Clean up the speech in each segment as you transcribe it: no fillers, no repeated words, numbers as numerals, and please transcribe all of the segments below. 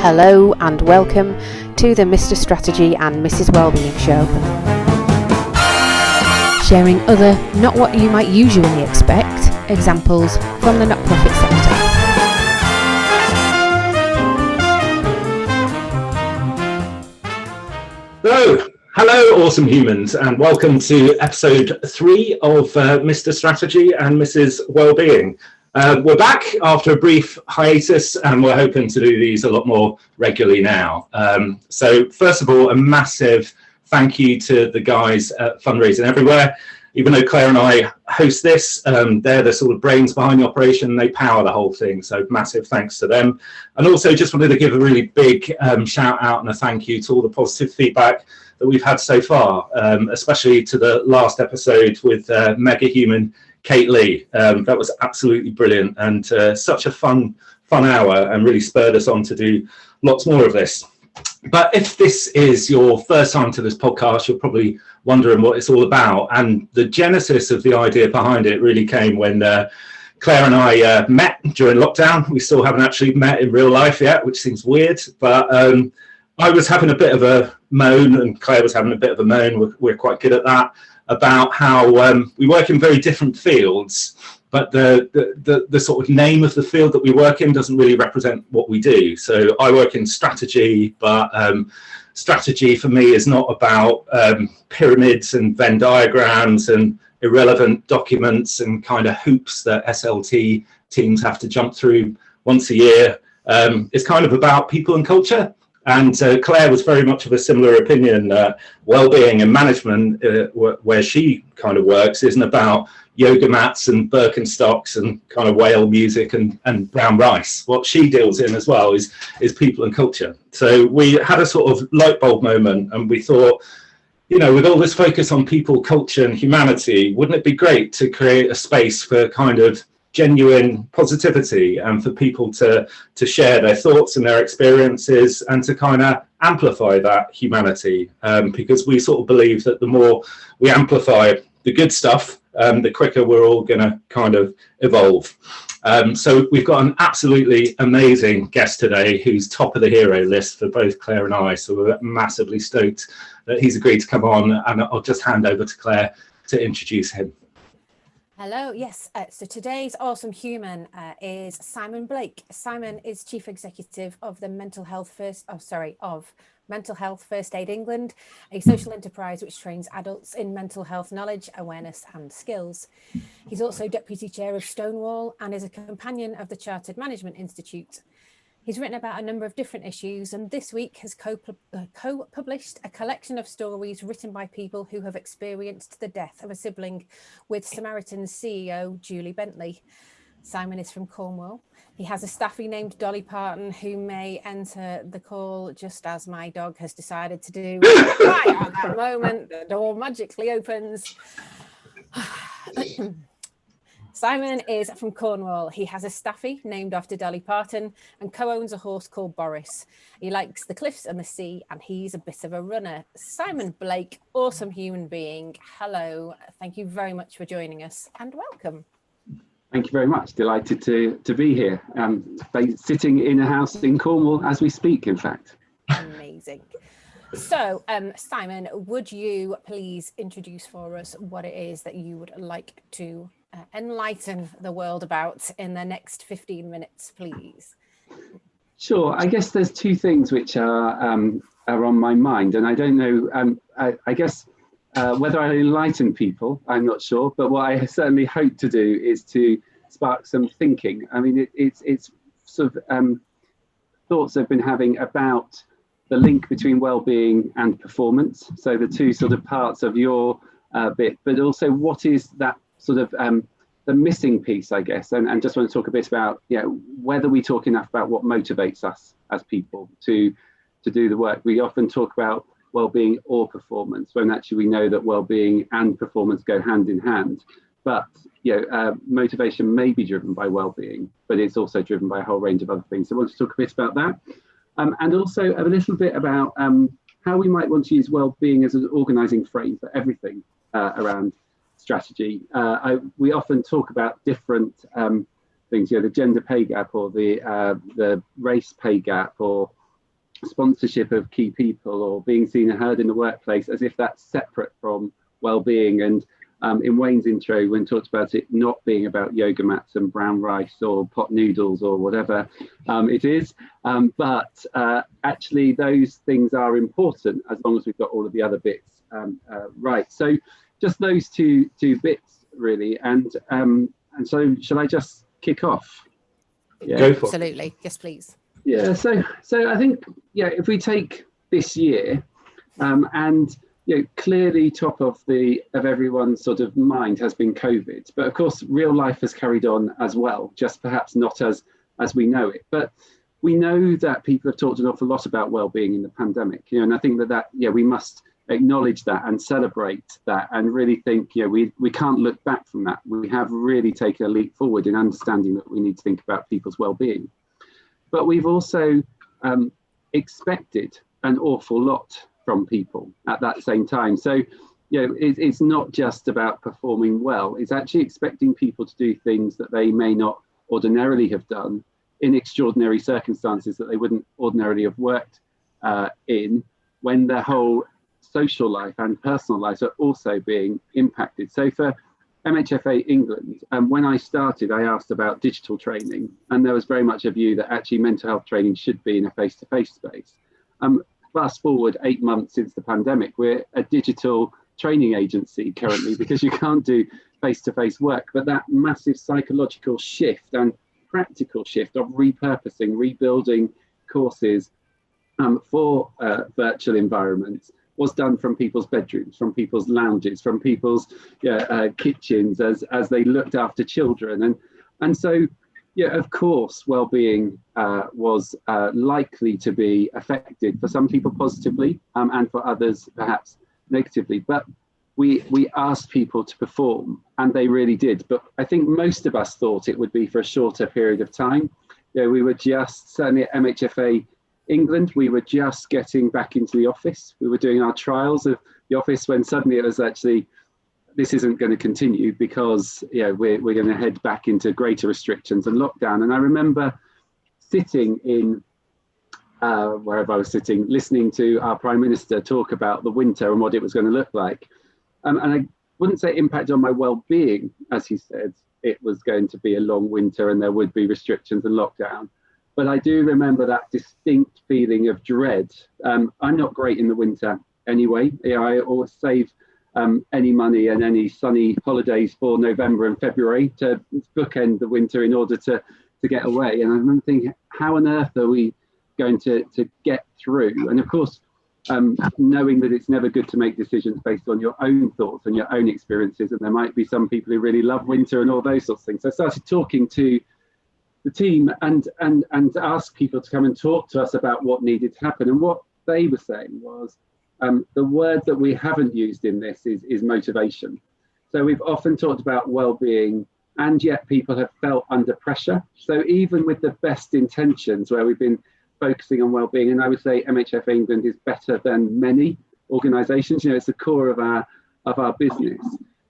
Hello and welcome to the Mr. Strategy and Mrs. Wellbeing show. Sharing other, not what you might usually expect, examples from the not-profit sector. Hello awesome humans, and welcome to episode 3 of Mr. Strategy and Mrs. Wellbeing. We're back after a brief hiatus, and we're hoping to do these a lot more regularly now. So first of all, a massive thank you to the guys at Fundraising Everywhere. Even though Claire and I host this, they're the sort of brains behind the operation. They power the whole thing. So massive thanks to them. And also just wanted to give a really big shout out and a thank you to all the positive feedback that we've had so far, especially to the last episode with mega human Kate Lee. That was absolutely brilliant and such a fun hour, and really spurred us on to do lots more of this. But if this is your first time to this podcast, you're probably wondering what it's all about. And the genesis of the idea behind it really came when Claire and I met during lockdown. We still haven't actually met in real life yet, which seems weird. But I was having a bit of a moan, and Claire was having a bit of a moan. We're quite good at that, about how we work in very different fields, but the sort of name of the field that we work in doesn't really represent what we do. So I work in strategy, but strategy for me is not about pyramids and Venn diagrams and irrelevant documents and kind of hoops that SLT teams have to jump through once a year. It's kind of about people and culture. And Claire was very much of a similar opinion. Wellbeing and management, where she kind of works, isn't about yoga mats and Birkenstocks and kind of whale music and brown rice. What she deals in as well is people and culture. So we had a sort of light bulb moment, and we thought, you know, with all this focus on people, culture and humanity, wouldn't it be great to create a space for kind of genuine positivity and for people to share their thoughts and their experiences and to kind of amplify that humanity, because we sort of believe that the more we amplify the good stuff, the quicker we're all going to kind of evolve. So we've got an absolutely amazing guest today who's top of the hero list for both Claire and I, so we're massively stoked that he's agreed to come on, and I'll just hand over to Claire to introduce him. Hello, yes. So today's awesome human is Simon Blake. Simon is Chief Executive of the Mental Health First Aid England, a social enterprise which trains adults in mental health knowledge, awareness and skills. He's also Deputy Chair of Stonewall and is a companion of the Chartered Management Institute. He's written about a number of different issues, and this week has co-published a collection of stories written by people who have experienced the death of a sibling with Samaritan's CEO, Julie Bentley. Simon is from Cornwall. He has a staffie named Dolly Parton who may enter the call just as my dog has decided to do. Right at that moment, the door magically opens. Simon is from Cornwall. He has a staffie named after Dolly Parton and co-owns a horse called Boris. He likes the cliffs and the sea, and he's a bit of a runner. Simon Blake, awesome human being. Hello. Thank you very much for joining us, and welcome. Thank you very much. Delighted to be here. Sitting in a house in Cornwall as we speak, in fact. Amazing. So, Simon, would you please introduce for us what it is that you would like to enlighten the world about in the next 15 minutes, please? Sure. I guess there's two things which are on my mind, and I don't know. I guess whether I enlighten people, I'm not sure. But what I certainly hope to do is to spark some thinking. I mean, it's sort of thoughts I've been having about the link between well-being and performance. So the two sort of parts of your bit, but also what is that sort of the missing piece, I guess, and just want to talk a bit about, you know, whether we talk enough about what motivates us as people to do the work. We often talk about well-being or performance, when actually we know that well-being and performance go hand in hand. But motivation may be driven by well-being, but it's also driven by a whole range of other things. So I want to talk a bit about that, and also a little bit about how we might want to use well-being as an organising frame for everything around strategy. We often talk about different things, the gender pay gap or the race pay gap or sponsorship of key people or being seen and heard in the workplace as if that's separate from well-being. And in Wayne's intro, when talked about it not being about yoga mats and brown rice or pot noodles or whatever it is, but actually those things are important as long as we've got all of the other bits right. So just those two bits really, and so shall I just kick off? Yeah. Go for it. Absolutely, yes, please. Yeah, so I think if we take this year, and clearly top of everyone's sort of mind has been COVID, but of course real life has carried on as well, just perhaps not as we know it. But we know that people have talked an awful lot about well-being in the pandemic, and I think that we must acknowledge that and celebrate that, and really think we can't look back from that. We have really taken a leap forward in understanding that we need to think about people's well-being. But we've also expected an awful lot from people at that same time. So, it's not just about performing well. It's actually expecting people to do things that they may not ordinarily have done in extraordinary circumstances that they wouldn't ordinarily have worked in, when their whole social life and personal lives are also being impacted. So for MHFA England, when I started, I asked about digital training, and there was very much a view that actually mental health training should be in a face-to-face space. Fast forward 8 months since the pandemic, we're a digital training agency currently because you can't do face-to-face work. But that massive psychological shift and practical shift of repurposing, rebuilding courses for virtual environments was done from people's bedrooms, from people's lounges, from people's kitchens as they looked after children. And so, of course, well-being was likely to be affected for some people positively and for others perhaps negatively. But we asked people to perform, and they really did. But I think most of us thought it would be for a shorter period of time. We were just, certainly at MHFA England, we were just getting back into the office. We were doing our trials of the office when suddenly it was actually, this isn't going to continue because we're going to head back into greater restrictions and lockdown. And I remember sitting in wherever I was sitting, listening to our Prime Minister talk about the winter and what it was going to look like. And I wouldn't say impact on my well-being, as he said, it was going to be a long winter and there would be restrictions and lockdown. But I do remember that distinct feeling of dread. I'm not great in the winter anyway. I always save any money and any sunny holidays for November and February to bookend the winter in order to get away. And I remember thinking, how on earth are we going to get through? And of course, knowing that it's never good to make decisions based on your own thoughts and your own experiences. And there might be some people who really love winter and all those sorts of things. So I started talking to the team and asked people to come and talk to us about what needed to happen. And what they were saying was, the word that we haven't used in this is motivation. So we've often talked about well-being, and yet people have felt under pressure. So even with the best intentions, where we've been focusing on well-being, and I would say MHF England is better than many organisations. It's the core of our business.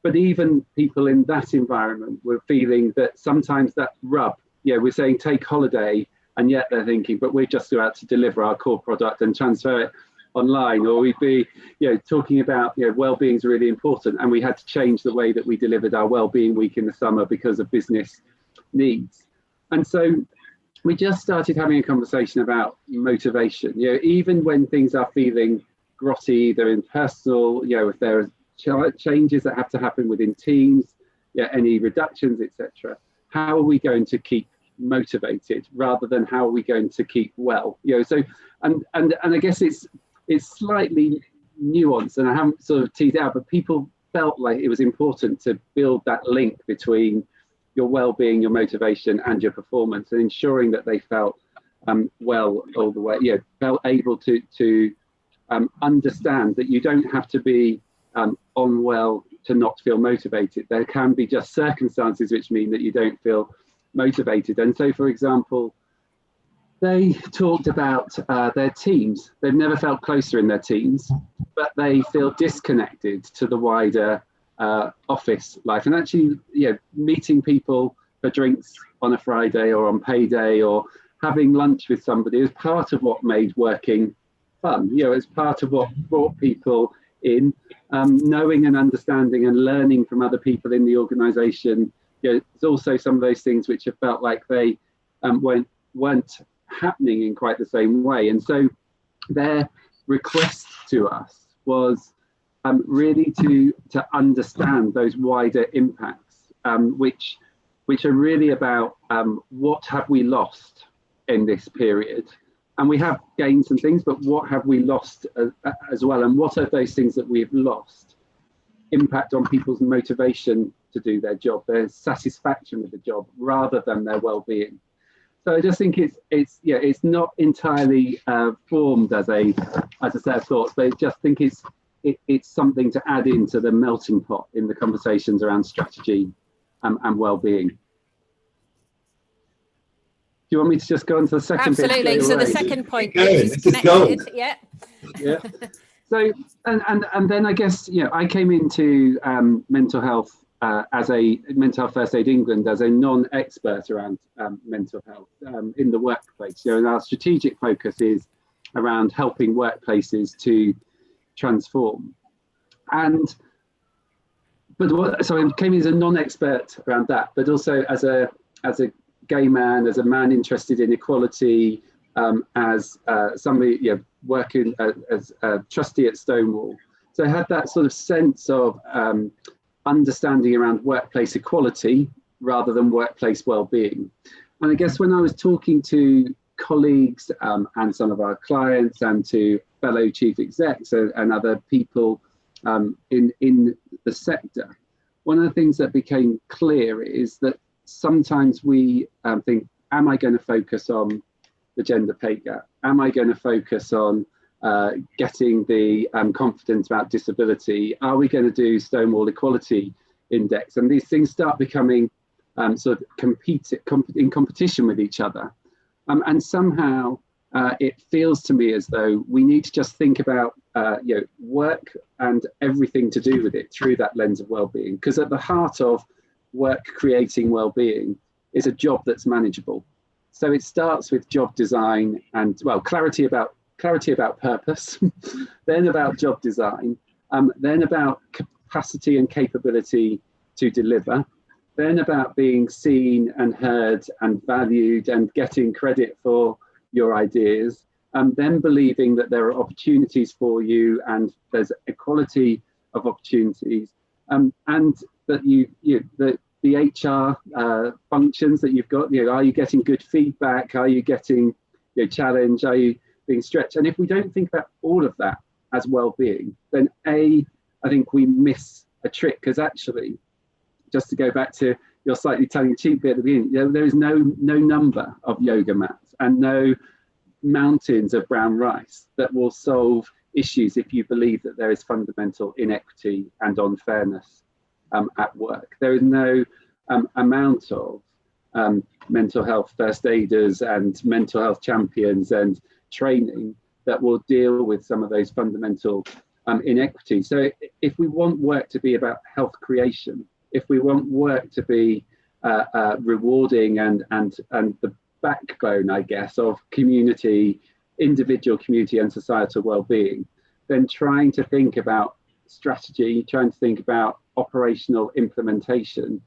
But even people in that environment were feeling that sometimes that rub. We're saying take holiday, and yet they're thinking, but we're just about to deliver our core product and transfer it online. Or we'd be talking about well-being is really important, and we had to change the way that we delivered our well-being week in the summer because of business needs. And so we just started having a conversation about motivation. Even when things are feeling grotty, either in personal, if there are changes that have to happen within teams, any reductions, etc. How are we going to keep motivated rather than how are we going to keep well? So and I guess it's slightly nuanced, and I haven't sort of teased it out, but people felt like it was important to build that link between your well-being, your motivation, and your performance, and ensuring that they felt well all the way. Felt able to understand that you don't have to be unwell to not feel motivated. There can be just circumstances which mean that you don't feel motivated. And so, for example, they talked about their teams. They've never felt closer in their teams, but they feel disconnected to the wider office life. And actually, meeting people for drinks on a Friday or on payday, or having lunch with somebody is part of what made working fun. It's part of what brought people in. Knowing and understanding and learning from other people in the organisation. It's also some of those things which have felt like they weren't happening in quite the same way. And so their request to us was really to understand those wider impacts, which are really about what have we lost in this period. And we have gained some things, but what have we lost as well? And what are those things that we've lost impact on people's motivation to do their job, their satisfaction with the job, rather than their well-being? So I just think it's not entirely formed as a set of thoughts, but I just think it's something to add into the melting pot in the conversations around strategy and well-being. Do you want me to just go on to the second Absolutely. bit? So the second point, which is connected. Yeah. So and then I guess I came into mental health as a Mental Health First Aid England as a non-expert around mental health in the workplace. And our strategic focus is around helping workplaces to transform. So I came in as a non-expert around that, but also as a gay man, as a man interested in equality, as somebody working as a trustee at Stonewall. So I had that sort of sense of understanding around workplace equality rather than workplace well-being. And I guess when I was talking to colleagues and some of our clients and to fellow chief execs and other people in the sector, one of the things that became clear is that sometimes we think, am I going to focus on the gender pay gap? Am I going to focus on getting the confidence about disability? Are we going to do Stonewall Equality Index? And these things start becoming sort of in competition with each other. And somehow it feels to me as though we need to just think about work and everything to do with it through that lens of well-being. Because at the heart of work creating well-being is a job that's manageable. So it starts with job design and clarity about purpose, then about job design, then about capacity and capability to deliver, then about being seen and heard and valued and getting credit for your ideas, then believing that there are opportunities for you and there's equality of opportunities, and that the HR functions that you've got, are you getting good feedback? Are you getting challenged? Are you being stretched? And if we don't think about all of that as well-being, then I think we miss a trick, because actually, just to go back to your slightly tongue-in-cheek bit at the beginning, there is no number of yoga mats and no mountains of brown rice that will solve issues if you believe that there is fundamental inequity and unfairness at work. There is no amount of mental health first aiders and mental health champions and training that will deal with some of those fundamental inequities. So if we want work to be about health creation, if we want work to be rewarding and the backbone, I guess, of community, individual community and societal well-being, then trying to think about strategy, trying to think about operational implementation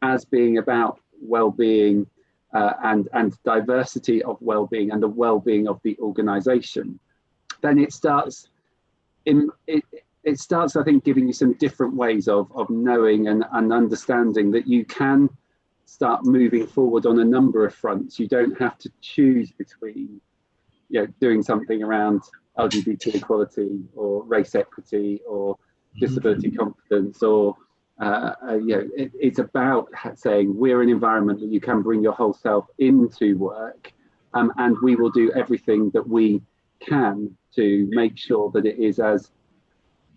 as being about well-being and diversity of well-being and the well-being of the organization, then it starts I think giving you some different ways of knowing and understanding that you can start moving forward on a number of fronts. You don't have to choose between doing something around LGBT equality or race equity or disability confidence or it's about saying we're an environment that you can bring your whole self into work, and we will do everything that we can to make sure that it is as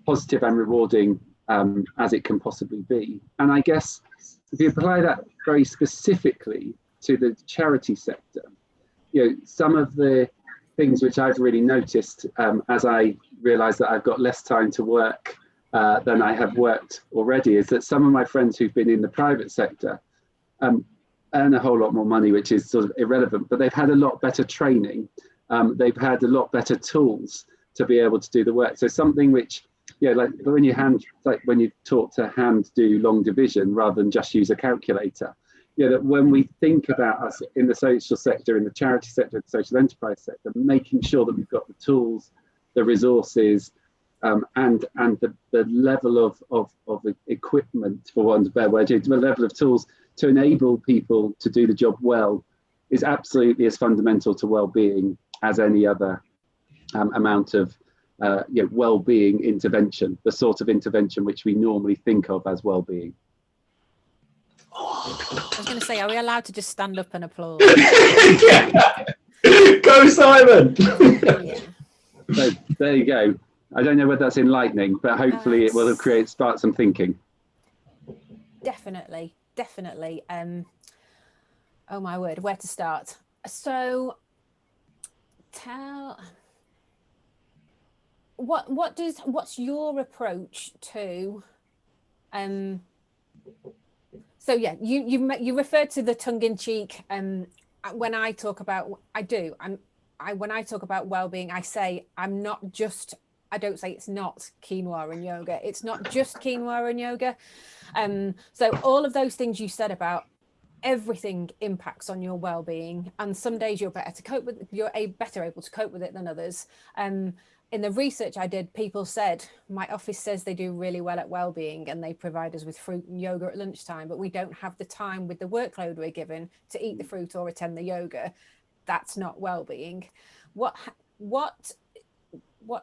positive and rewarding as it can possibly be. And I guess if you apply that very specifically to the charity sector, some of the things which I've really noticed as I realise that I've got less time to work than I have worked already, is that some of my friends who've been in the private sector earn a whole lot more money, which is sort of irrelevant, but they've had a lot better training. They've had a lot better tools to be able to do the work. So something which, like when you taught to hand do long division rather than just use a calculator, that when we think about us in the social sector, in the charity sector, the social enterprise sector, making sure that we've got the tools, the resources, and the level of equipment, for want of a better word, the level of tools to enable people to do the job well is absolutely as fundamental to well-being as any other amount of well-being intervention, the sort of intervention which we normally think of as well-being. I was going to say, are we allowed to just stand up and applaud? Yeah. Go, Simon. Yeah. So there you go. I don't know whether that's enlightening, but hopefully it will have sparked some thinking. Definitely. Oh my word, where to start? So what's your approach to so yeah, you referred to the tongue-in-cheek. When I talk about when I talk about well-being, I say I don't say it's not quinoa and yoga. It's not just quinoa and yoga. So all of those things you said about everything impacts on your well-being, and some days you're better able to cope with it than others. In the research I did, people said, my office says they do really well at well-being and they provide us with fruit and yoga at lunchtime, but we don't have the time with the workload we're given to eat the fruit or attend the yoga. That's not well-being. What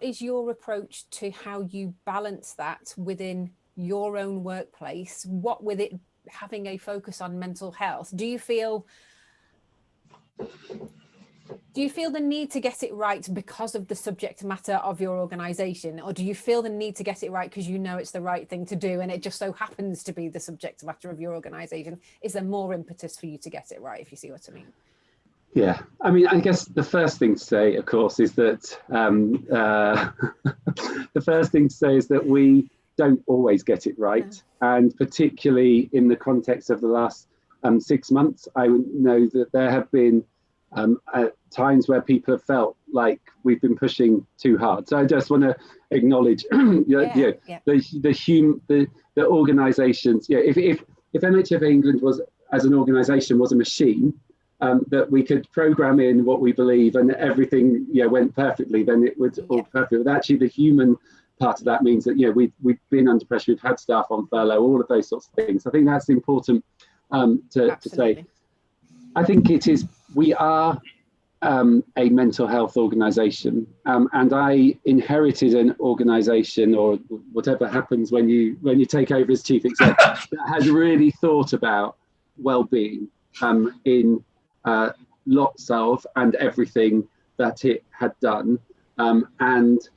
is your approach to how you balance that within your own workplace? What with it having a focus on mental health, do you feel the need to get it right because of the subject matter of your organization, or do you feel the need to get it right because you know it's the right thing to do and it just so happens to be the subject matter of your organization? Is there more impetus for you to get it right, if you see what I mean? Yeah, I mean, I guess the first thing to say, of course, is that we don't always get it right. And particularly in the context of the last 6 months, I know that there have been times where people have felt like we've been pushing too hard. So I just want to acknowledge the organisations. If MHFA England was, as an organisation, was a machine, that we could program in what we believe and everything went perfectly, then it would all perfect. But actually the human part of that means that we've been under pressure, we've had staff on furlough, all of those sorts of things. I think that's important to say. I think we are a mental health organisation, and I inherited an organisation, or whatever happens when you take over as chief exec, that has really thought about well-being in lots of and everything that it had done, and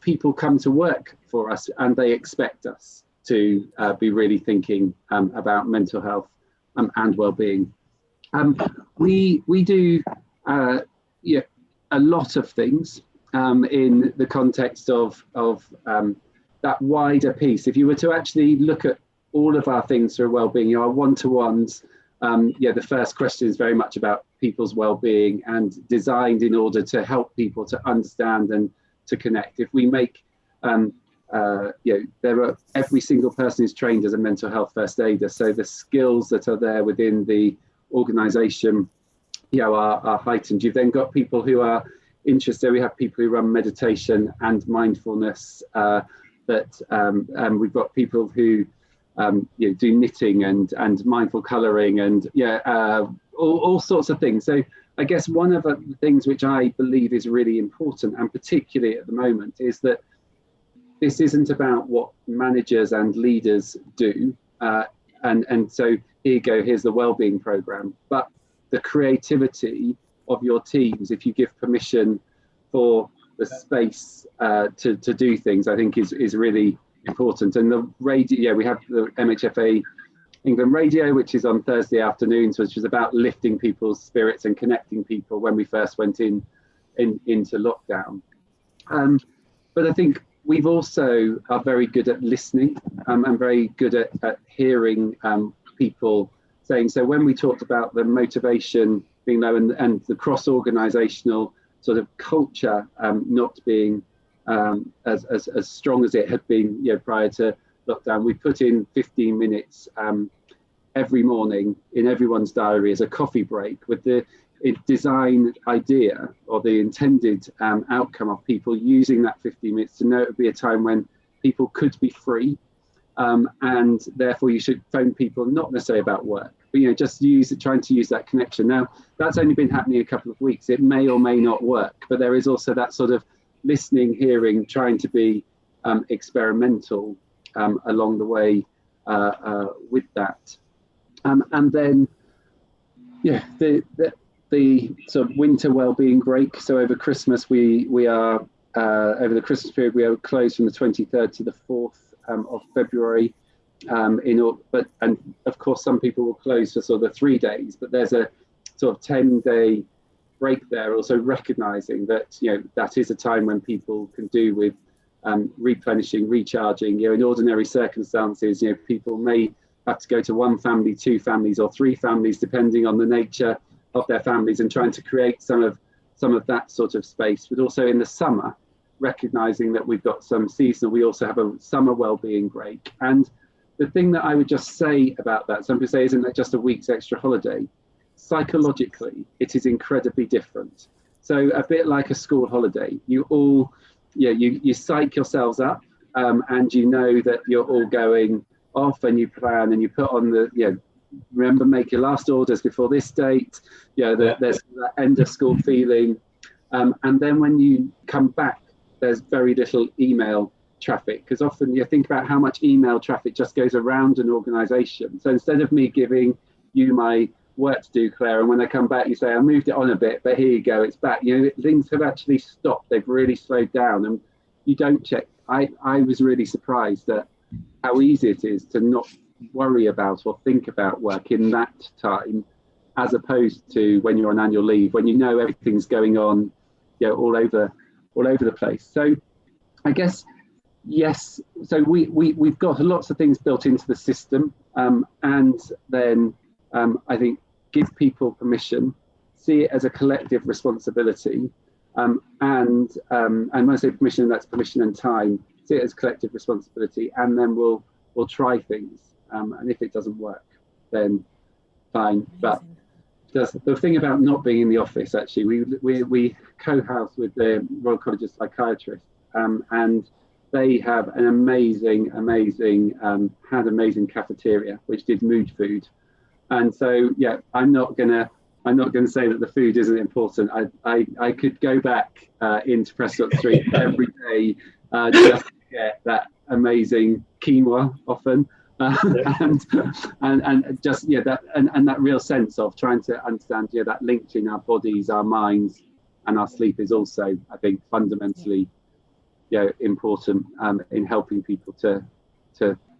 people come to work for us and they expect us to be really thinking about mental health and well-being. We do a lot of things in the context of that wider piece. If you were to actually look at all of our things for well-being, our one-to-ones, the first question is very much about people's well-being and designed in order to help people to understand and to connect. If we make every single person is trained as a mental health first aider, so the skills that are there within the organisation are heightened. You've then got people who are interested. We have people who run meditation and mindfulness, we've got people who do knitting and mindful colouring and all sorts of things. So I guess one of the things which I believe is really important, and particularly at the moment, is that this isn't about what managers and leaders do. And so here's the wellbeing programme, but the creativity of your teams, if you give permission for the space to do things, I think is really important. And the radio, we have the MHFA England radio, which is on Thursday afternoons, which is about lifting people's spirits and connecting people when we first went into lockdown. But I think we've also are very good at listening and very good at hearing people saying. So when we talked about the motivation being low and the cross-organisational sort of culture not being as strong as it had been, prior to lockdown, we put in 15 minutes every morning in everyone's diary as a coffee break, with the design idea or the intended outcome of people using that 15 minutes to know it would be a time when people could be free, and therefore you should phone people not necessarily about work, but just trying to use that connection. Now that's only been happening a couple of weeks. It may or may not work, but there is also that sort of listening, hearing, trying to be experimental along the way with that. And then the sort of winter wellbeing break. So over Christmas we are over the Christmas period we are closed from the 23rd to the 4th of February. And of course some people will close for sort of 3 days, but there's a sort of 10-day break there, also recognizing that that is a time when people can do with replenishing, recharging. In ordinary circumstances, people may have to go to one family, two families, or three families, depending on the nature of their families, and trying to create some of that sort of space. But also in the summer, recognizing that we've got some seasonal, we also have a summer wellbeing break. And the thing that I would just say about that, some people say, isn't that just a week's extra holiday? Psychologically, it is incredibly different. So a bit like a school holiday, you all, you psych yourselves up, and that you're all going off, and you plan and you put on the, remember, make your last orders before this date. There's that end of school feeling. And then when you come back, there's very little email traffic, because often you think about how much email traffic just goes around an organization. So instead of me giving you my work to do, Claire, and when I come back you say, I moved it on a bit, but here you go, it's back. Things have actually stopped. They've really slowed down, and you don't check. I was really surprised at how easy it is to not worry about or think about work in that time, as opposed to when you're on annual leave, when everything's going on all over the place. So I guess yes, so we've got lots of things built into the system, and then I think give people permission, see it as a collective responsibility, and when I say permission, that's permission and time. See it as collective responsibility, and then we'll try things, and if it doesn't work, then fine. But the thing about not being in the office, actually, we co-house with the Royal College of Psychiatrists, and they have an amazing cafeteria which did mood food. And so I'm not gonna say that the food isn't important. I could go back into Prescott Street every day just to get that amazing quinoa often, and just that real sense of trying to understand that link between our bodies, our minds, and our sleep is also, I think, fundamentally important in helping people to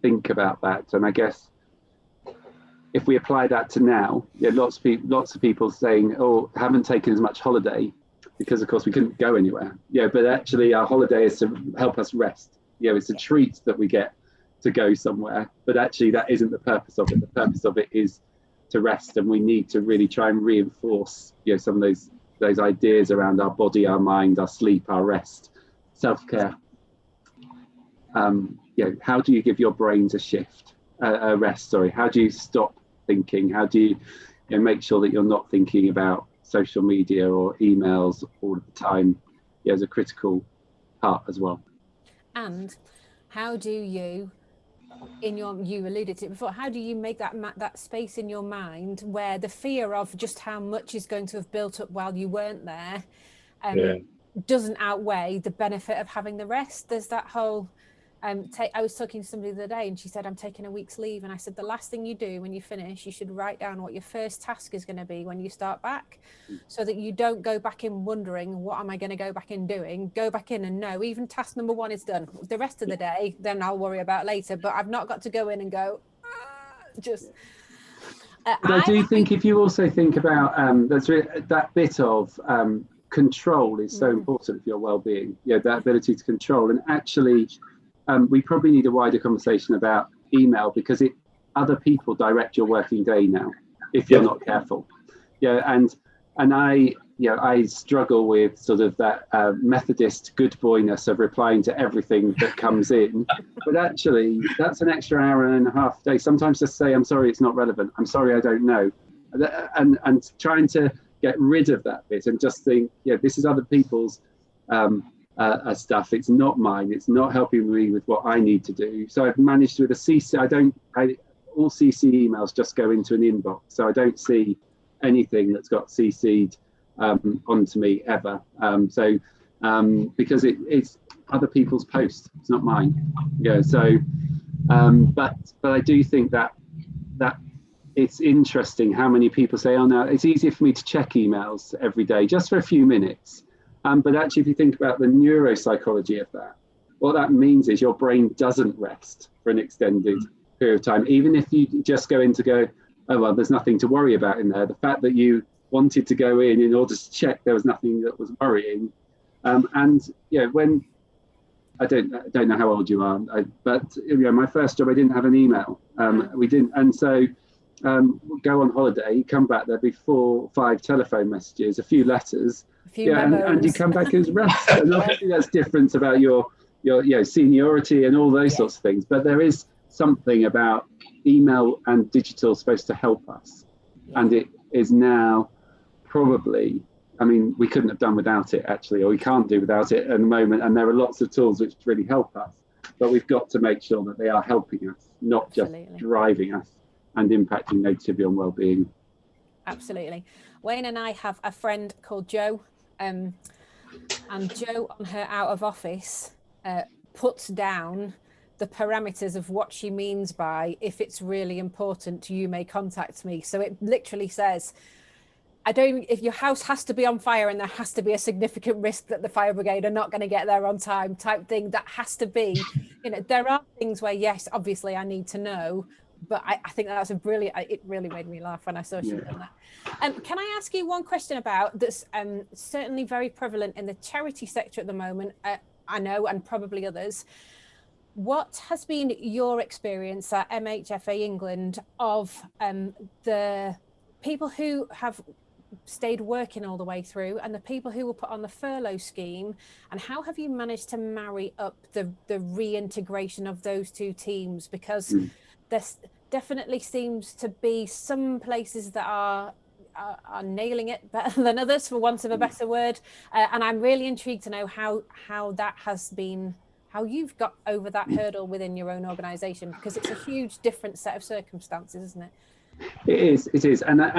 think about that. And I guess if we apply that to now, lots of people saying, oh, haven't taken as much holiday because of course we couldn't go anywhere. But actually our holiday is to help us rest. It's a treat that we get to go somewhere, but actually that isn't the purpose of it. The purpose of it is to rest, and we need to really try and reinforce some of those ideas around our body, our mind, our sleep, our rest, self-care. How do you give your brains a rest? How do you stop thinking? How do you make sure that you're not thinking about social media or emails all the time? As a critical part as well. And how do you, you alluded to it before, how do you make that space in your mind where the fear of just how much is going to have built up while you weren't there doesn't outweigh the benefit of having the rest? There's that whole I was talking to somebody the other day, and she said, I'm taking a week's leave, and I said, the last thing you do when you finish, you should write down what your first task is going to be when you start back, so that you don't go back in wondering, what am I going to go back in doing? Go back in and know, even task number 1 is done. The rest of the day, then I'll worry about later, but I've not got to go in and go, just... But I do think if you also think about that bit of control is so important for your well-being, that ability to control. And actually, we probably need a wider conversation about email, because other people direct your working day now if you're not careful. And I struggle with sort of that Methodist good boyness of replying to everything that comes in. But actually, that's an extra hour and a half a day. Sometimes just say, I'm sorry, it's not relevant. I'm sorry, I don't know. And trying to get rid of that bit and just think, this is other people's stuff. It's not mine. It's not helping me with what I need to do. So I've managed with a CC. All CC emails just go into an inbox. So I don't see anything that's got CC'd onto me ever. Because it's other people's posts. It's not mine. But I do think that it's interesting how many people say, oh no, it's easier for me to check emails every day just for a few minutes. But actually, if you think about the neuropsychology of that, what that means is your brain doesn't rest for an extended period of time. Even if you just go in to go, oh, well, there's nothing to worry about in there. The fact that you wanted to go in order to check there was nothing that was worrying. When I don't know how old you are, but my first job, I didn't have an email. We didn't. And so go on holiday, come back, there'd be 4 or 5 telephone messages, a few letters, and you come back as rest. And obviously that's different about your seniority and all those sorts of things. But there is something about email and digital supposed to help us, and it is now probably. I mean, we couldn't have done without it actually, or we can't do without it at the moment. And there are lots of tools which really help us, but we've got to make sure that they are helping us, not just driving us and impacting negatively on well-being. Absolutely. Wayne and I have a friend called Jo, and Jo on her out of office puts down the parameters of what she means by, if it's really important, you may contact me. So it literally says, if your house has to be on fire and there has to be a significant risk that the fire brigade are not going to get there on time type thing, that has to be, there are things where, yes, obviously I need to know, but I think that's it really made me laugh when I saw she'd done that. Can I ask you one question about that's certainly very prevalent in the charity sector at the moment, I know, and probably others. What has been your experience at MHFA England of the people who have stayed working all the way through and the people who were put on the furlough scheme, and how have you managed to marry up the reintegration of those two teams? Because there definitely seems to be some places that are nailing it better than others, for want of a better word, and I'm really intrigued to know how that has been, how you've got over that hurdle within your own organisation, because it's a huge different set of circumstances, isn't it? It is, and I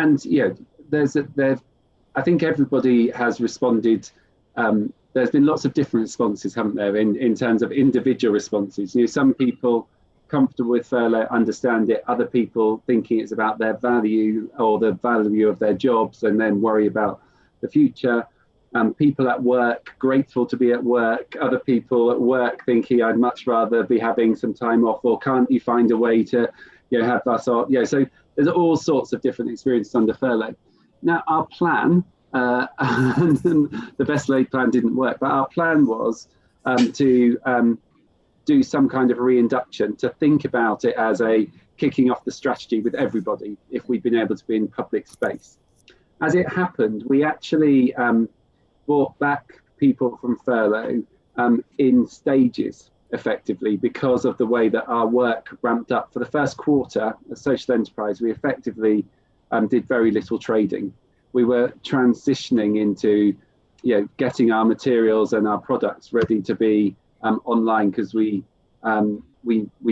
think everybody has responded. There's been lots of different responses, haven't there, in terms of individual responses. Some people comfortable with furlough understand it, other people thinking it's about their value or the value of their jobs and then worry about the future. People at work grateful to be at work, other people at work thinking I'd much rather be having some time off, or can't you find a way to have us off. So there's all sorts of different experiences under furlough. Now our plan, the best laid plan didn't work, but our plan was to do some kind of reinduction, to think about it as a kicking off the strategy with everybody if we'd been able to be in public space. As it happened, we actually brought back people from furlough in stages, effectively, because of the way that our work ramped up. For the first quarter of social enterprise, we effectively did very little trading. We were transitioning into getting our materials and our products ready to be online, because we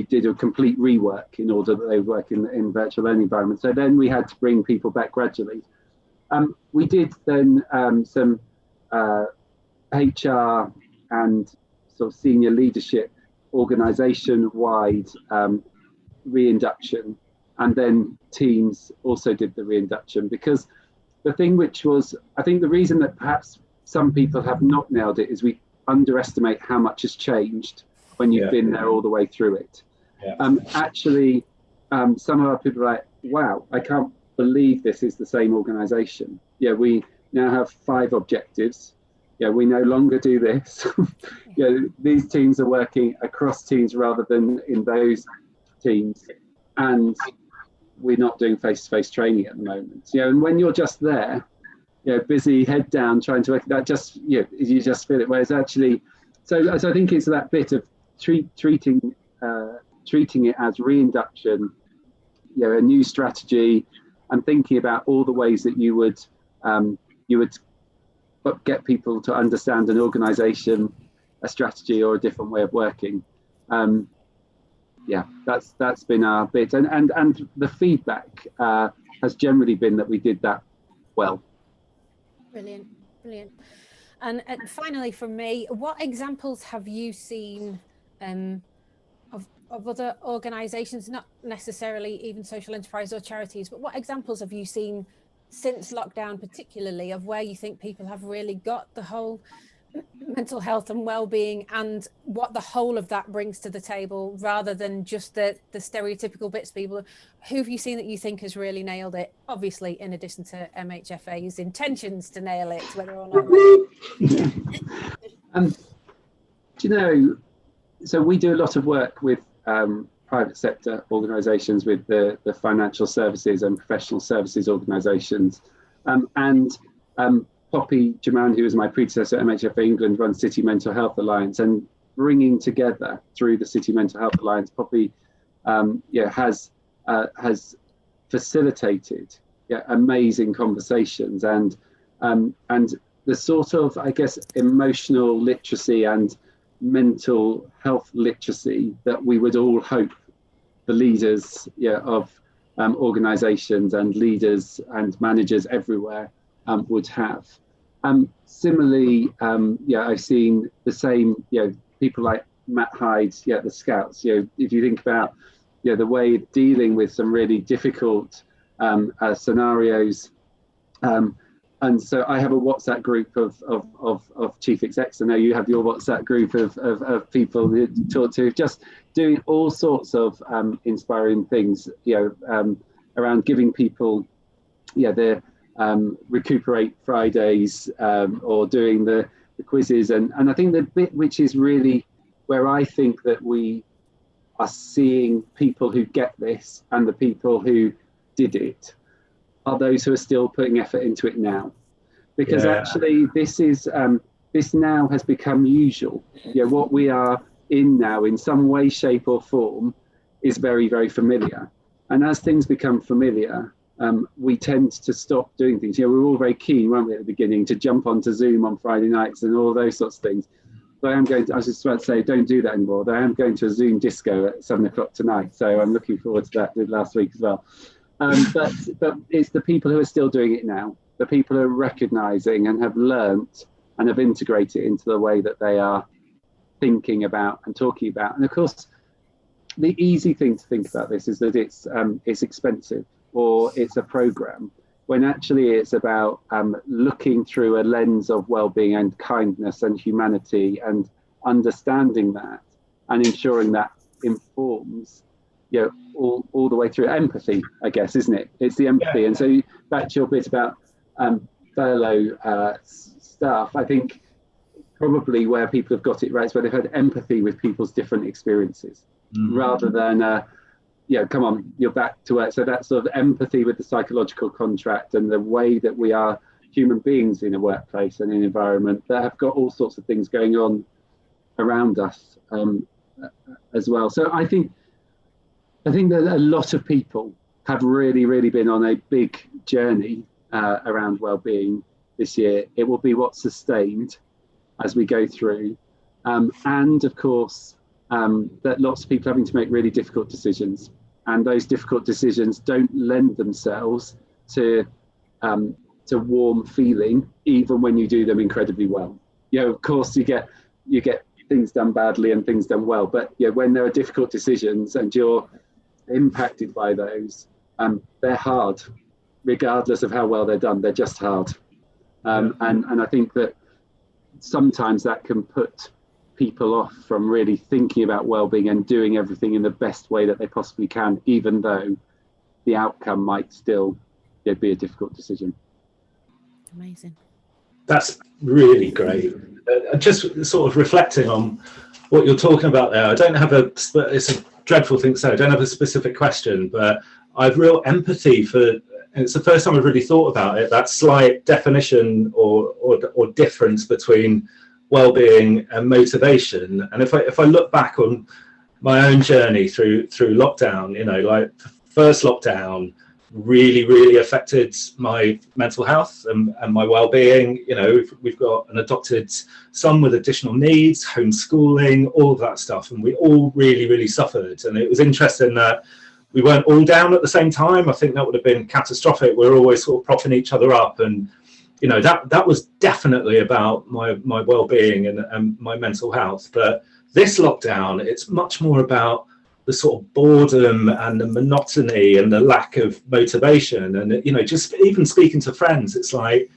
did a complete rework in order that they work in virtual learning environments. So then we had to bring people back gradually. We did then some HR and sort of senior leadership organisation-wide reinduction, and then teams also did the reinduction, because the thing which was, I think the reason that perhaps some people have not nailed it is we underestimate how much has changed when you've been there all the way through it. Actually, some of our people are like, wow, I can't believe this is the same organisation. We now have 5 objectives. We no longer do this. These teams are working across teams rather than in those teams. and we're not doing face-to-face training at the moment. And when you're just there, busy, head down, trying to work that, just you just feel it. Whereas actually, so I think it's that bit of treating it as reinduction, a new strategy, and thinking about all the ways that you would get people to understand an organisation, a strategy, or a different way of working. That's been our bit, and the feedback has generally been that we did that well. Brilliant. And finally, from me, what examples have you seen of other organisations, not necessarily even social enterprise or charities, but what examples have you seen since lockdown, particularly, of where you think people have really got the whole mental health and well-being and what the whole of that brings to the table, rather than just the stereotypical bits? People, who have you seen that you think has really nailed it, obviously in addition to MHFA's intentions to nail it, whether or not so we do a lot of work with private sector organisations, with the financial services and professional services organisations, and Poppy Jaman, who was my predecessor at MHFA England, runs City Mental Health Alliance, and bringing together through the City Mental Health Alliance, Poppy has facilitated amazing conversations, and the sort of, I guess, emotional literacy and mental health literacy that we would all hope the leaders of organisations and leaders and managers everywhere would have. Similarly, I've seen the same, people like Matt Hyde, the Scouts. If you think about, the way of dealing with some really difficult scenarios, and so I have a WhatsApp group of chief execs. I know you have your WhatsApp group of people to talk to, just doing all sorts of inspiring things, around giving people, their Recuperate Fridays, or doing the quizzes. And I think the bit which is really where I think that we are seeing people who get this and the people who did it are those who are still putting effort into it now, because actually this is this now has become usual. What we are in now, in some way, shape or form, is very, very familiar, and as things become familiar, we tend to stop doing things. We were all very keen, weren't we, at the beginning, to jump onto Zoom on Friday nights and all those sorts of things. So I was just about to say, don't do that anymore. I am going to a Zoom disco at 7:00 tonight, so I'm looking forward to that. Did last week as well. But it's the people who are still doing it now, the people who are recognising and have learnt and have integrated it into the way that they are thinking about and talking about. And of course, the easy thing to think about this is that it's expensive, or it's a programme, when actually it's about looking through a lens of well-being and kindness and humanity, and understanding that and ensuring that informs all the way through. Empathy, I guess, isn't it? It's the empathy. And so back to your bit about furlough staff, I think probably where people have got it right is where they've had empathy with people's different experiences, rather than come on, you're back to work. So that sort of empathy with the psychological contract and the way that we are human beings in a workplace and an environment that have got all sorts of things going on around us as well. So I think that a lot of people have really, really been on a big journey around well-being this year. It will be what's sustained as we go through. And of course, that lots of people having to make really difficult decisions. And those difficult decisions don't lend themselves to warm feeling, even when you do them incredibly well. Of course, you get things done badly and things done well. But when there are difficult decisions and you're impacted by those, they're hard, regardless of how well they're done. They're just hard. And I think that sometimes that can put people off from really thinking about well-being and doing everything in the best way that they possibly can, even though the outcome might still be a difficult decision. Amazing. That's really great. Just sort of reflecting on what you're talking about there. I don't have it's a dreadful thing to say. I don't have a specific question, but I have real empathy for. It's the first time I've really thought about it. That slight definition or difference between well-being and motivation. And if I look back on my own journey through lockdown, you know, like first lockdown really affected my mental health and my well-being. You know, we've got an adopted son with additional needs, homeschooling, all of that stuff, and we all really suffered. And it was interesting that we weren't all down at the same time. I think that would have been catastrophic. We're always sort of propping each other up, and you know, that was definitely about my well-being and my mental health. But this lockdown, it's much more about the sort of boredom and the monotony and the lack of motivation. And, you know, just even speaking to friends, it's like,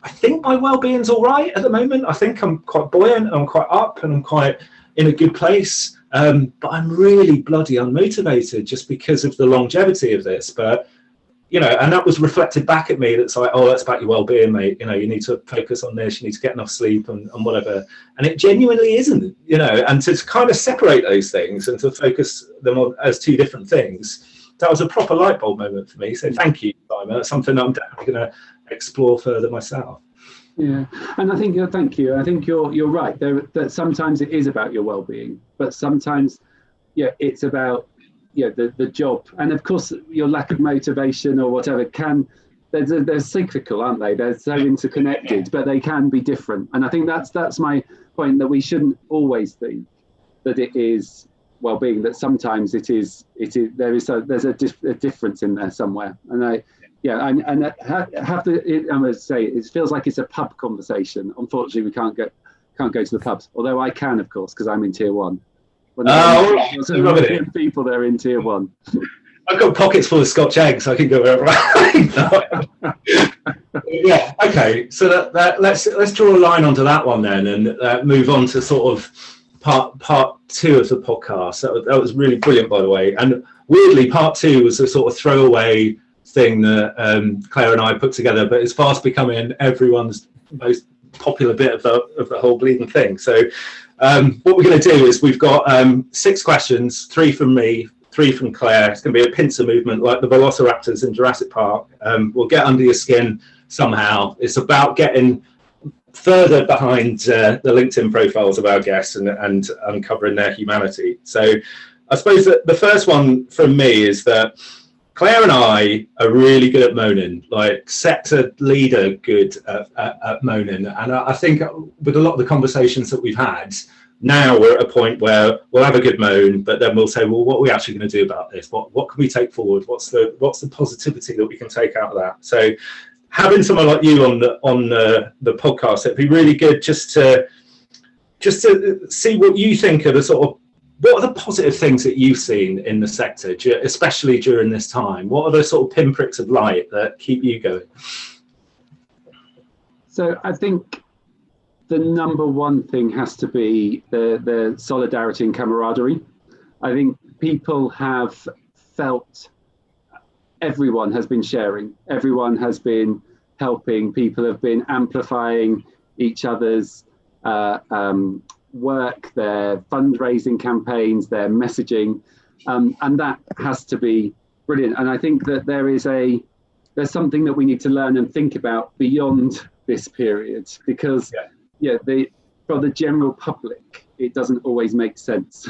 I think my well-being's all right at the moment. I think I'm quite buoyant, I'm quite up, and I'm quite in a good place. But I'm really bloody unmotivated just because of the longevity of this. But, you know, and that was reflected back at me. That's like, oh, that's about your well-being, mate. You know, you need to focus on this, you need to get enough sleep and whatever. And it genuinely isn't, you know, and to kind of separate those things and to focus them on as two different things, that was a proper light bulb moment for me. So thank you, Simon. That's something I'm definitely going to explore further myself. Yeah, and I think thank you. I think you're right. That sometimes it is about your well-being, but sometimes, yeah, it's about the job, and of course your lack of motivation or whatever they're cyclical, aren't they? They're so interconnected, but they can be different. And I think that's my point, that we shouldn't always think that it is well-being. That sometimes there's a difference in there somewhere. And I must say, it feels like it's a pub conversation. Unfortunately, we can't go to the pubs. Although I can, of course, because I'm in tier 1. People that are in tier 1. I've got pockets full of Scotch eggs. I can go wherever I like. Yeah. Okay. So let's draw a line onto that one then, and move on to sort of part 2 of the podcast. That was really brilliant, by the way. And weirdly, part 2 was a sort of throwaway thing that Claire and I put together, but it's fast becoming everyone's most popular bit of the whole bleeding thing. So what we're going to do is we've got 6 questions, 3 from me, 3 from Claire. It's going to be a pincer movement like the velociraptors in Jurassic Park. We'll get under your skin somehow. It's about getting further behind the LinkedIn profiles of our guests and uncovering their humanity. So I suppose that the first one from me is that Claire and I are really good at moaning, like sector leader good at moaning. And I think with a lot of the conversations that we've had, now we're at a point where we'll have a good moan, but then we'll say, well, what are we actually going to do about this? What can we take forward? What's the positivity that we can take out of that? So having someone like you on the podcast, it'd be really good just to see what you think of the sort of, what are the positive things that you've seen in the sector, especially during this time? What are the sort of pinpricks of light that keep you going? So I think the number one thing has to be the solidarity and camaraderie. I think people have felt, everyone has been sharing, everyone has been helping, people have been amplifying each other's work, their fundraising campaigns, their messaging, and that has to be brilliant. And I think that there's something that we need to learn and think about beyond this period, because for the general public it doesn't always make sense.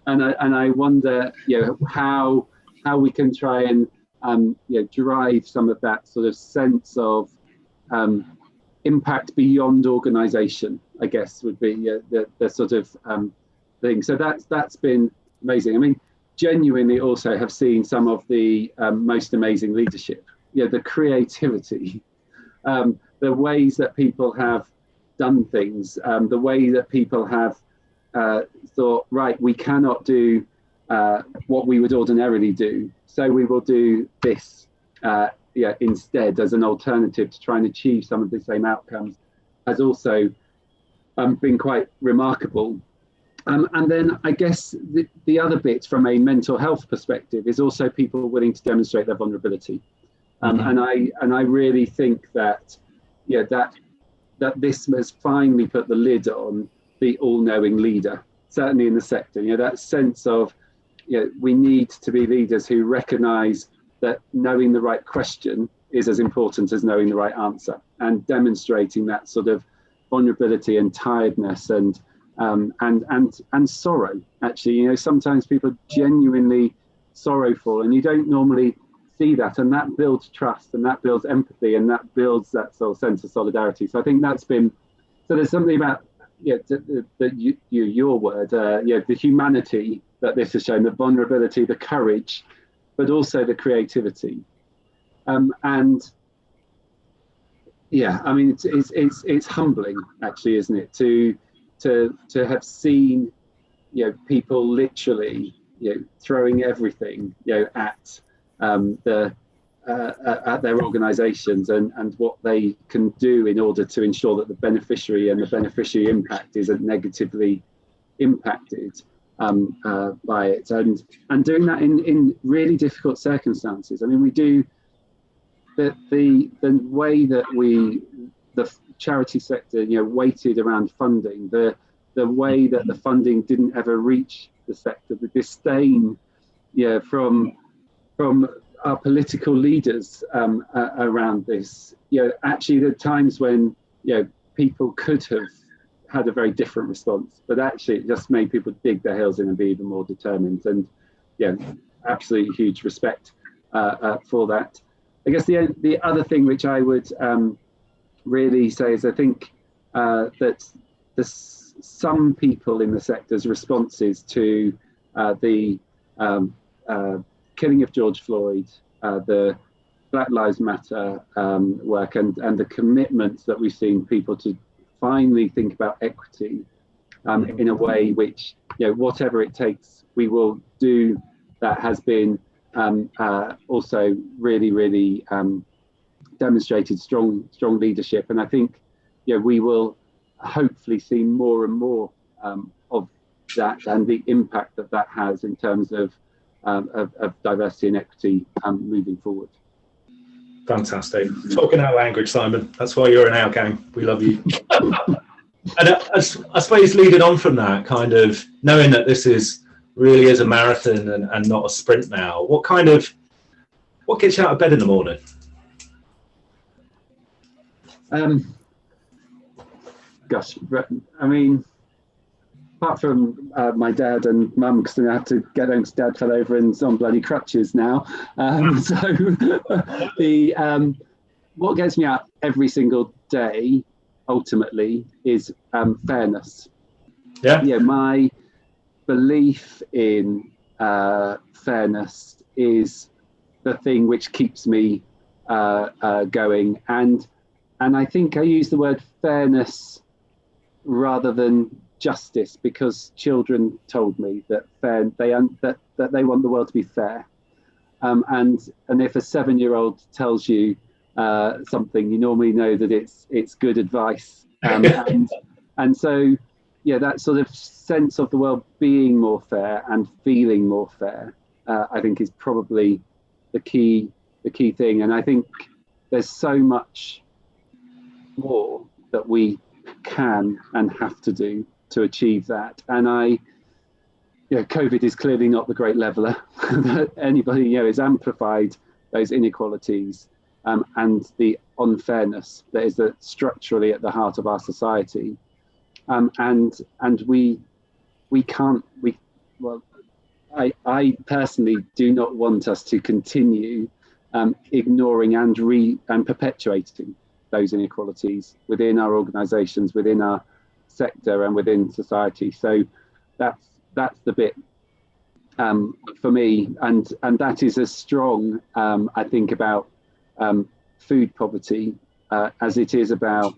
and I wonder how we can try and drive some of that sort of sense of impact beyond organization, I guess, would be the sort of thing. So that's been amazing. I mean, genuinely also have seen some of the most amazing leadership, the creativity, the ways that people have done things, the way that people have thought, right, we cannot do what we would ordinarily do, so we will do this instead as an alternative to try and achieve some of the same outcomes, has also been quite remarkable. And then I guess the other bit from a mental health perspective is also people willing to demonstrate their vulnerability. And I really think that that this has finally put the lid on the all-knowing leader, certainly in the sector. That sense of we need to be leaders who recognise that knowing the right question is as important as knowing the right answer, and demonstrating that sort of vulnerability and tiredness and sorrow. Actually, sometimes people are genuinely sorrowful, and you don't normally see that, and that builds trust, and that builds empathy, and that builds that sort of sense of solidarity. So I think that's been, so there's something about your word, the humanity that this has shown, the vulnerability, the courage, but also the creativity. And yeah, I mean, it's humbling, actually, isn't it, to have seen people literally throwing everything at their organisations and what they can do in order to ensure that the beneficiary and the beneficiary impact isn't negatively impacted by it, and doing that in really difficult circumstances. I mean, we do the way that the charity sector waited around funding, the way that the funding didn't ever reach the sector, the disdain from our political leaders around this. Actually, there are times when people could have had a very different response, but actually it just made people dig their heels in and be even more determined. And absolutely huge respect for that. I guess the other thing which I would really say is, I think that some people in the sector's responses to the killing of George Floyd, the Black Lives Matter work, and the commitments that we've seen people to finally think about equity in a way which, whatever it takes, we will do, that has been also really, really demonstrated strong leadership. And I think we will hopefully see more and more of that, and the impact that has in terms of diversity and equity moving forward. Fantastic. Talking our language, Simon. That's why you're in our gang. We love you. And I suppose leading on from that, kind of knowing that this really is a marathon and not a sprint now, what gets you out of bed in the morning? Gosh, I mean, apart from my dad and mum, because I have to get home because dad fell over and is on bloody crutches now. What gets me out every single day, ultimately, is fairness. Yeah, my belief in fairness is the thing which keeps me going. And I think I use the word fairness rather than justice, because children told me that that they want the world to be fair, and if a 7-year-old tells you something, you normally know that it's good advice, and so that sort of sense of the world being more fair and feeling more fair, I think, is probably the key thing. And I think there's so much more that we can and have to do to achieve that. And COVID is clearly not the great leveler. That anybody has amplified those inequalities and the unfairness that is structurally at the heart of our society. And we can't. I personally do not want us to continue ignoring and perpetuating those inequalities within our organisations, within our sector, and within society. So that's the bit for me, and that is as strong, I think, about food poverty as it is about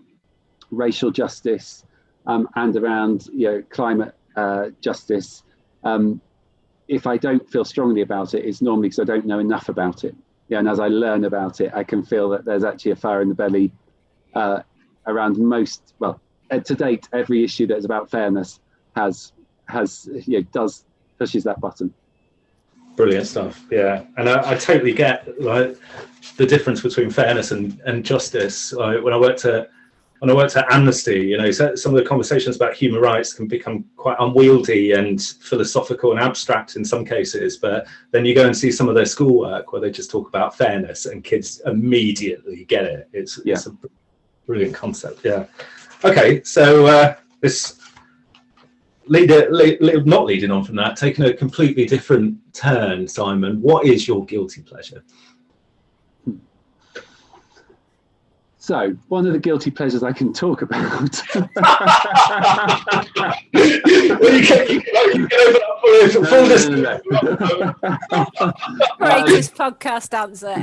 racial justice and around climate justice. If I don't feel strongly about it, it's normally because I don't know enough about it. And as I learn about it, I can feel that there's actually a fire in the belly around most, well, to date, every issue that is about fairness pushes that button. Brilliant stuff. Yeah, and I totally get the difference between fairness and justice. When I worked at when I worked at Amnesty, you know, so some of the conversations about human rights can become quite unwieldy and philosophical and abstract in some cases. But then you go and see some of their schoolwork where they just talk about fairness, and kids immediately get it. It's a brilliant concept. Yeah. Okay, so this not leading on from that, taking a completely different turn, Simon. What is your guilty pleasure? So, one of the guilty pleasures I can talk about. Greatest podcast answer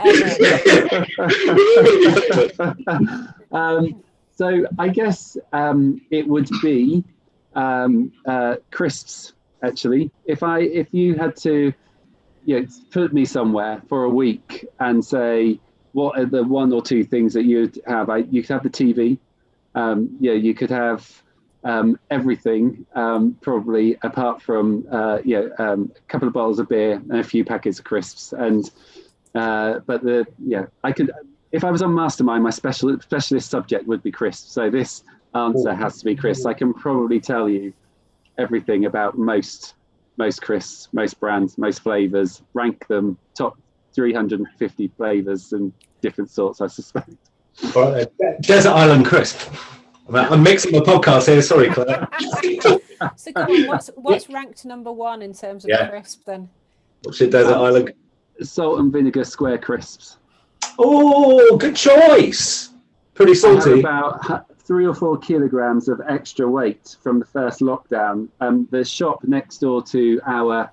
ever. So, I guess it would be crisps. Actually, if you had to, put me somewhere for a week and say, what are the one or two things that you'd have? You could have the TV. You could have everything, probably apart from a couple of bottles of beer and a few packets of crisps. And I could, if I was on Mastermind, my specialist subject would be crisps. So this answer has to be crisps. I can probably tell you everything about most crisps, most brands, most flavors. Rank them top 350 flavors and different sorts, I suspect. Desert Island crisp. I'm mixing my podcast here. Sorry, Claire. So come on, what's ranked number one in terms of crisp then? What's your Desert Island? Salt and vinegar square crisps. Oh, good choice. Pretty salty. About 3 or 4 kilograms of extra weight from the first lockdown. The shop next door to our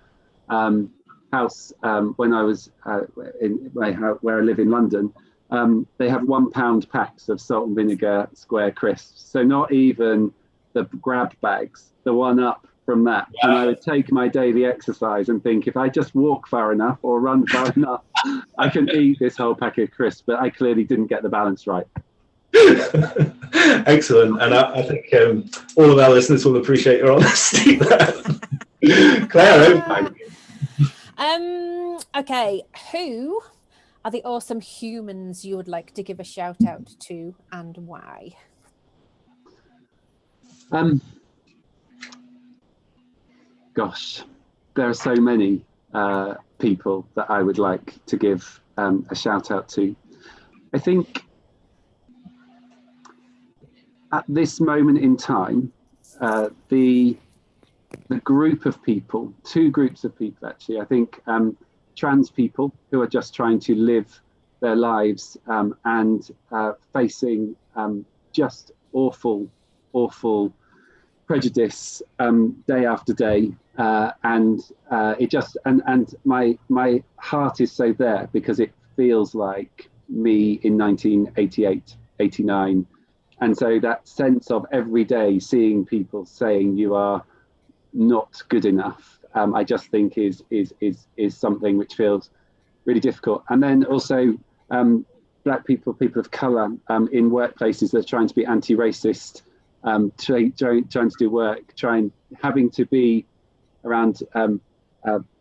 house, when I was where I live in London, they have £1 packs of salt and vinegar square crisps. So not even the grab bags, the one up from that. And I would take my daily exercise and think, if I just walk far enough or run far enough, I can eat this whole pack of crisps. But I clearly didn't get the balance right. Excellent. And I think all of our listeners will appreciate your honesty there. Claire, okay, who are the awesome humans you would like to give a shout out to, and why? Gosh, there are so many people that I would like to give a shout out to. I think at this moment in time, the group of people, 2 groups of people actually, I think trans people who are just trying to live their lives and facing just awful prejudice day after day, and my heart is so there because it feels like me in 1988, 89. And so that sense of every day seeing people saying you are not good enough, I just think is something which feels really difficult. And then also Black people, people of colour in workplaces that are trying to be anti-racist, trying to do work, having to be around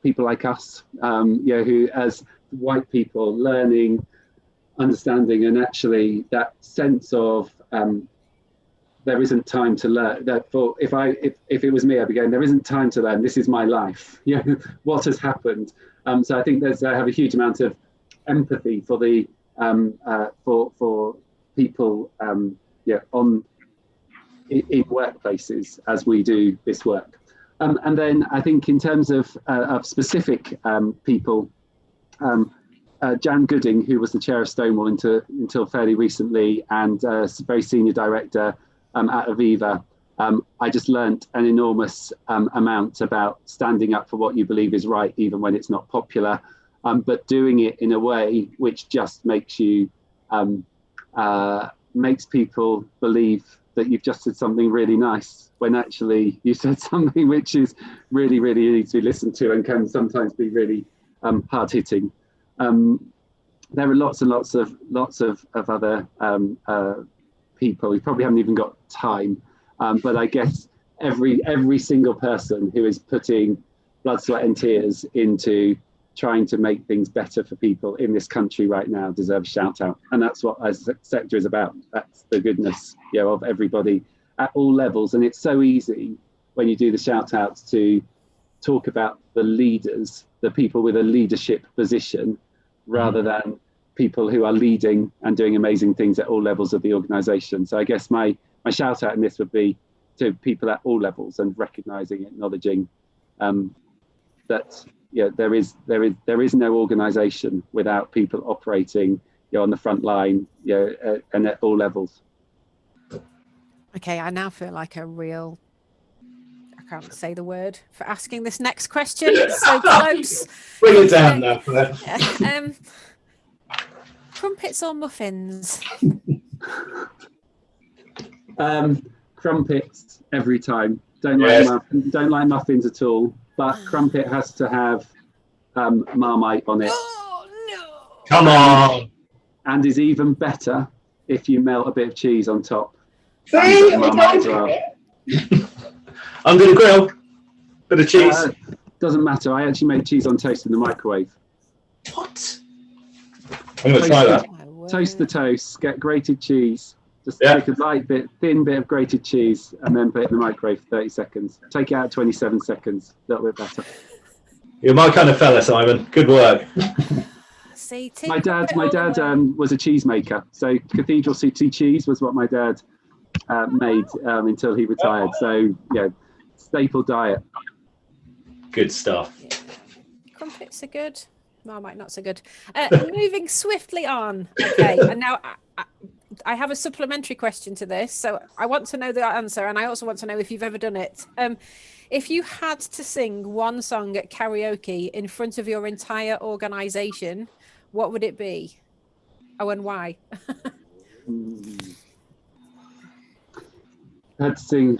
people like us, who as white people learning, understanding, and actually that sense of there isn't time to learn. Therefore, if it was me, I'd be going, there isn't time to learn. This is my life. What has happened? So I think I have a huge amount of empathy for the for people in workplaces as we do this work. And then I think in terms of specific people, Jan Gooding, who was the chair of Stonewall until fairly recently, and very senior director at Aviva, I just learnt an enormous amount about standing up for what you believe is right, even when it's not popular, but doing it in a way which just makes you makes people believe that you've just said something really nice when actually you said something which is really, really easy to be listened to and can sometimes be really hard hitting. There are lots and lots of other people. We probably haven't even got time, but I guess every single person who is putting blood, sweat, and tears into trying to make things better for people in this country right now deserve a shout out. And that's what our sector is about. That's the goodness, of everybody at all levels. And it's so easy when you do the shout outs to talk about the leaders, the people with a leadership position, rather than people who are leading and doing amazing things at all levels of the organisation. So I guess my shout out in this would be to people at all levels, and recognising, acknowledging that there is no organisation without people operating on the front line, and at all levels. Okay, I now feel like a real, I can't say the word for asking this next question. It's so close. Bring it down now. Crumpets or muffins? Crumpets every time. Don't like muffins at all. But crumpet has to have Marmite on it. Oh no! Come on! And is even better if you melt a bit of cheese on top. See? Marmite as well. Under the grill, bit of cheese. Doesn't matter. I actually make cheese on toast in the microwave. What? I'm going to try that. Toast the toast, get grated cheese. Just take a thin bit of grated cheese, and then put it in the microwave for 30 seconds. Take it out 27 seconds, a little bit better. You're my kind of fella, Simon. Good work. See, my dad was a cheesemaker. So Cathedral City cheese was what my dad made until he retired. So staple diet. Good stuff. Yeah. Crumpets are good. Marmite not so good. Moving swiftly on. Okay, and now I have a supplementary question to this. So I want to know the answer, and I also want to know if you've ever done it. If you had to sing one song at karaoke in front of your entire organisation, what would it be? Oh, and why? I had to sing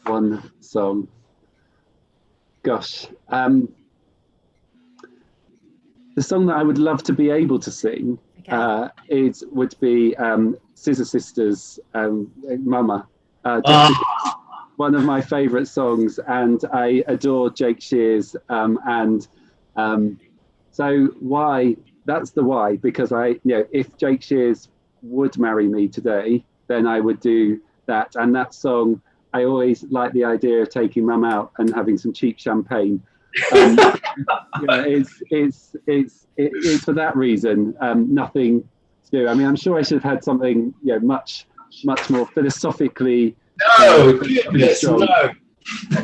one song. Gosh. The song that I would love to be able to sing would be Scissor Sisters, Mama. One of my favourite songs, and I adore Jake Shears. So why? That's the why, because if Jake Shears would marry me today, then I would do that. And that song, I always like the idea of taking Mum out and having some cheap champagne. It's for that reason. Nothing to do. I mean, I'm sure I should have had something, much more philosophically. No, goodness, no.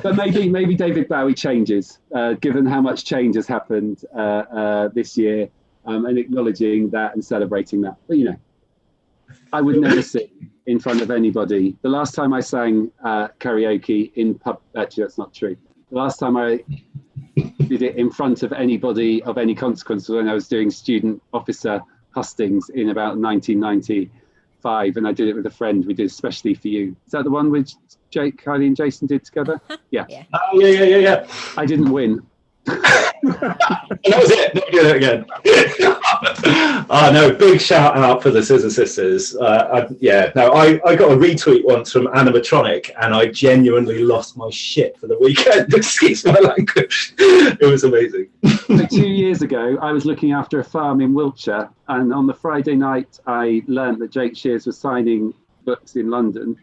But maybe David Bowie changes, given how much change has happened this year, and acknowledging that and celebrating that. But I would never sing in front of anybody. The last time I sang karaoke in pub, actually that's not true. The last time I did it in front of anybody of any consequence was when I was doing student officer hustings in about 1995, and I did it with a friend. We did Especially For You. Is that the one with Jake, Kylie and Jason did together? Yeah. Oh, yeah. I didn't win. That was it. Never do that again. Oh no! Big shout out for the Scissor Sisters. I got a retweet once from Animatronic, and I genuinely lost my shit for the weekend. Excuse my language. It was amazing. So 2 years ago, I was looking after a farm in Wiltshire, and on the Friday night, I learned that Jake Shears was signing books in London,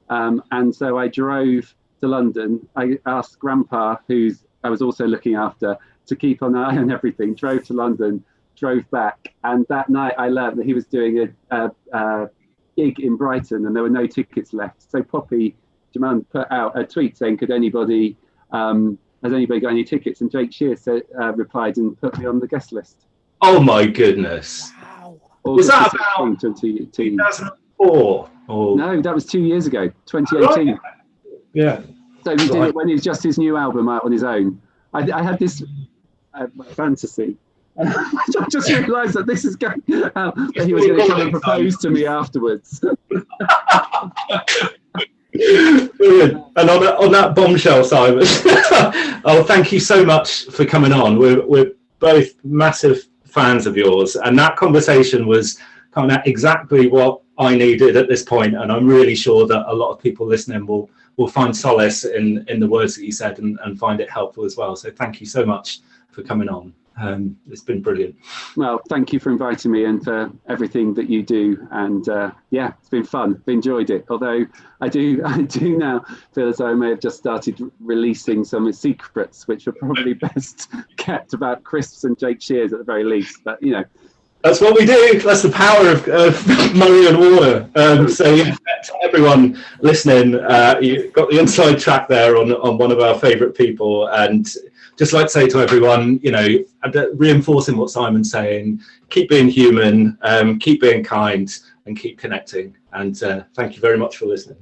and so I drove to London. I asked Grandpa, who's I was also looking after, to keep an eye on everything, drove to London, drove back, and that night I learned that he was doing a gig in Brighton and there were no tickets left. So Poppy Jaman put out a tweet saying, has anybody got any tickets? And Jake Shears replied and put me on the guest list. Oh my goodness. Wow. Was that about 2004? No, that was 2 years ago, 2018. Right. Yeah. So we did it when it was just his new album out on his own. I had this fantasy. I just realised that this is going out, that he was going to come and propose to me afterwards. Brilliant. And on that bombshell, Simon, thank you so much for coming on. We're both massive fans of yours, and that conversation was kind of exactly what I needed at this point, and I'm really sure that a lot of people listening will find solace in the words that you said and find it helpful as well. So thank you so much coming on. It's been brilliant. Well, thank you for inviting me and for everything that you do. And yeah, it's been fun. I've enjoyed it. Although I do now feel as though I may have just started releasing some secrets, which are probably best kept about crisps and Jake Shears at the very least. But you know, that's what we do. That's the power of Murray and Warner. So yeah, to everyone listening, you've got the inside track there on one of our favourite people. And just like to say to everyone, you know, reinforcing what Simon's saying, keep being human, keep being kind, and keep connecting. And thank you very much for listening.